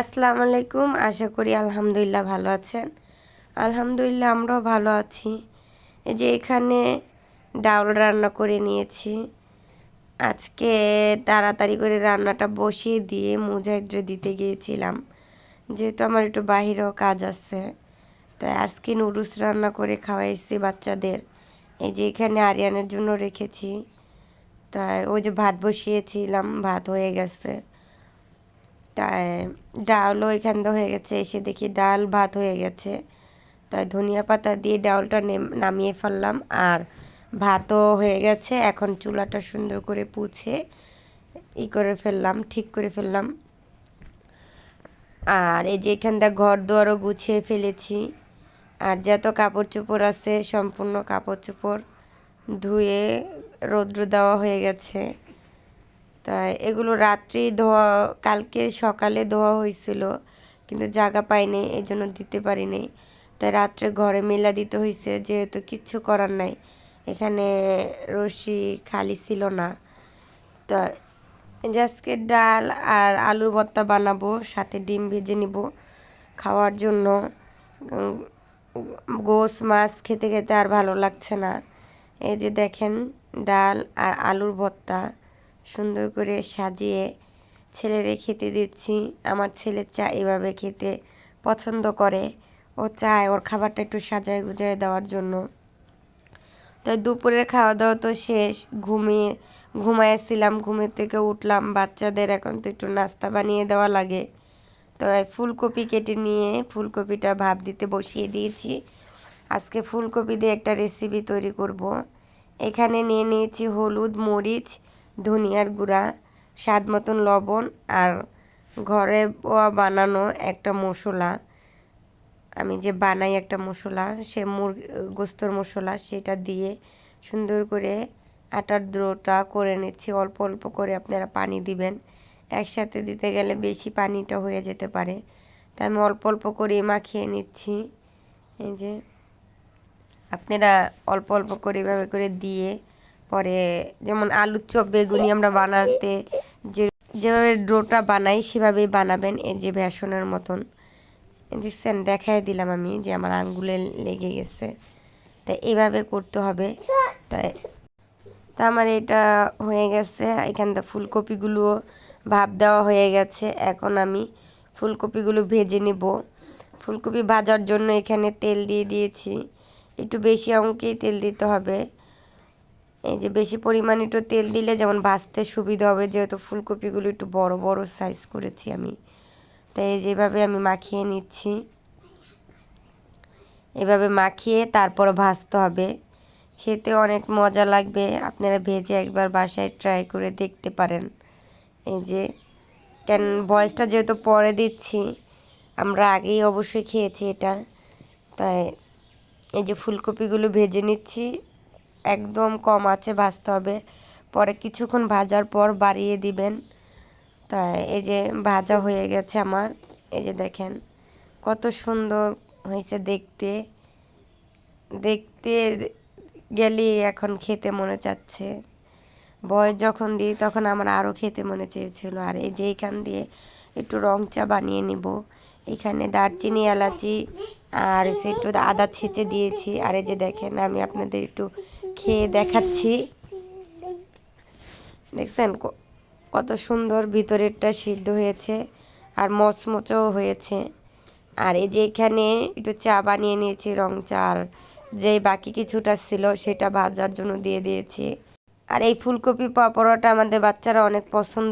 আসসালামু আলাইকুম। আশা করি আলহামদুলিল্লাহ ভালো আছেন। আলহামদুলিল্লাহ আমরাও ভালো আছি। এই যে এখানে ডাউল রান্না করে নিয়েছি। আজকে তাড়াতাড়ি করে রান্নাটা বসিয়ে দিয়ে মুজাহিদরে দিতে গিয়েছিলাম, যেহেতু আমার একটু বাহিরেও কাজ আছে। তাই আজকে নুডলস রান্না করে খাওয়াইছি বাচ্চাদের। এই যে এখানে আরিয়ানের জন্য রেখেছি। তাই ওই যে ভাত বসিয়েছিলাম, ভাত হয়ে গেছে। তাই ডালও এখান থেকে হয়ে গেছে, এসে দেখি ডাল ভাত হয়ে গেছে। তাই ধনিয়া পাতা দিয়ে ডালটা নামিয়ে ফেললাম, আর ভাতও হয়ে গেছে। এখন চুলাটা সুন্দর করে পুছে করে ফেললাম, ঠিক করে ফেললাম। আর এই যে এখান থেকে ঘর দুয়ারও গুছিয়ে ফেলেছি। আর যত কাপড় চোপড় আছে সম্পূর্ণ কাপড় চোপড় ধুয়ে রৌদ্র দেওয়া হয়ে গেছে। তাই এগুলো রাত্রি ধোয়া, কালকে সকালে ধোয়া হয়েছিল, কিন্তু জায়গা পাইনি, এই জন্য দিতে পারিনি। তাই রাত্রে ঘরে মেলা দিতে হয়েছে, যেহেতু কিচ্ছু করার নাই। এখানে রশি খালি ছিল না। তো আজকে ডাল আর আলুর ভর্তা বানাবো, সাথে ডিম ভেজে নিব খাওয়ার জন্য। গোস মাছ খেতে খেতে আর ভালো লাগছে না। এই যে দেখেন ডাল আর আলুর ভর্তা সুন্দর করে সাজিয়ে ছেলেরে খেতে দিচ্ছি। আমার ছেলে চা এভাবে খেতে পছন্দ করে, ও চায় ওর খাবারটা একটু সাজায় গুজায় দেওয়ার জন্য। তো দুপুরের খাওয়া দাওয়া তো শেষ, ঘুমাইছিলাম, ঘুমের থেকে উঠলাম। বাচ্চাদের এখন তো একটু নাস্তা বানিয়ে দেওয়া লাগে। তো ফুলকপি কেটে নিয়ে ফুলকপিটা ভাপ দিতে বসিয়ে দিয়েছি। আজকে ফুলকপি দিয়ে একটা রেসিপি তৈরি করব। এখানে নিয়ে নিয়েছি হলুদ, মরিচ, ধনিয়ার গুঁড়া, স্বাদ মতন লবণ, আর ঘরে বানানো একটা মশলা। আমি যে বানাই একটা মশলা, সে গোস্তর মশলা, সেটা দিয়ে সুন্দর করে আটার ডোটা করে নিচ্ছি। অল্প অল্প করে আপনারা পানি দিবেন, একসাথে দিতে গেলে বেশি পানিটা হয়ে যেতে পারে। তাই আমি অল্প অল্প করে মাখিয়ে নিচ্ছি। এই যে আপনারা অল্প অল্প করে এভাবে করে দিয়ে পরে, যেমন আলুর চপ বেগুনি আমরা বানাতে যেভাবে ডোটা বানাই সেভাবেই বানাবেন। এই যে বেসনের মতন দেখছেন, দেখাই দিলাম আমি যে আমার আঙ্গুলে লেগে গেছে। তাই এভাবে করতে হবে। তাই আমার এটা হয়ে গেছে। এখান থেকে ফুলকপিগুলো ভাপ দেওয়া হয়ে গেছে। এখন আমি ফুলকপিগুলো ভেজে নেব। ফুলকপি ভাজার জন্য এখানে তেল দিয়ে দিয়েছি। একটু বেশি অঙ্কেই তেল দিতে হবে। এই যে বেশি পরিমাণ একটু তেল দিলে যেমন ভাজতে সুবিধা হবে, যেহেতু ফুলকপিগুলো একটু বড় বড় সাইজ করেছি আমি। তাই যেভাবে আমি মাখিয়ে নিচ্ছি, এভাবে মাখিয়ে তারপর ভাজতে হবে। খেতে অনেক মজা লাগবে, আপনারা ভেজে একবার বাসায় ট্রাই করে দেখতে পারেন। এই যে ভয়েসটা যেহেতু পরে দিচ্ছি, আমরা আগেই অবশ্যই খেয়েছি এটা। তাই এই যে ফুলকপিগুলো ভেজে নিচ্ছি, একদম কম আঁচে ভাজতে হবে। পরে কিছুক্ষণ ভাজার পর বাড়িয়ে দিবেন। তাই এই যে ভাজা হয়ে গেছে আমার। এই যে দেখেন কত সুন্দর হয়েছে দেখতে। দেখতে গেলেই এখন খেতে মনে চাচ্ছে। বয়স যখন দিই তখন আমার আরও খেতে মনে চেয়েছিল। আর এই যে এখান দিয়ে একটু রং চা বানিয়ে নিব। এখানে দারচিনি, এলাচি আর একটু আদা ছেঁচে দিয়েছি। আর এই যে দেখেন আমি আপনাদের একটু খেয়ে দেখাচ্ছি। দেখছেন কত সুন্দর ভিতরেরটা সিদ্ধ হয়েছে আর মচমচও হয়েছে। আর এই যে এখানে একটু চা বানিয়ে নিয়েছি, রং চা, আর যে বাকি কিছুটা ছিল সেটা ভাজার জন্য দিয়ে দিয়েছি। আর এই ফুলকপি পরোটা আমাদের বাচ্চারা অনেক পছন্দ।